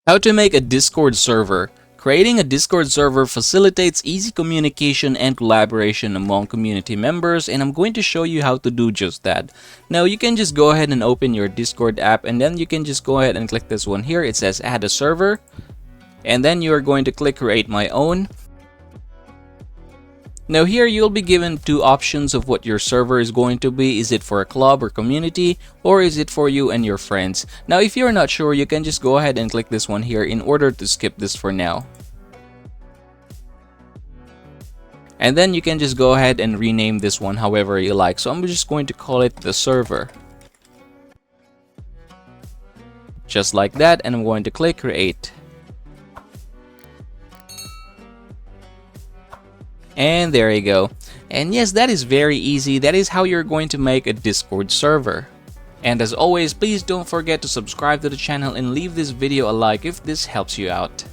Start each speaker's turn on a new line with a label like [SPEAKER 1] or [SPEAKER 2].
[SPEAKER 1] How to make a Discord server. Creating a Discord server facilitates easy communication and collaboration among community members, and I'm going to show you how to do just that. Now you can just go ahead and open your Discord app, and then you can just go ahead and click this one here. It says add a server, and then you're going to click create my own. Now here you'll be given two options of what your server is going to be. Is it for a club or community, or is it for you and your friends? Now if you're not sure, you can just go ahead and click this one here in order to skip this for now. And then you can just go ahead and rename this one however you like. So I'm just going to call it the server. Just like that, and I'm going to click create. And there you go. And yes, that is very easy. That is how you're going to make a Discord server. And as always, please don't forget to subscribe to the channel and leave this video a like if this helps you out.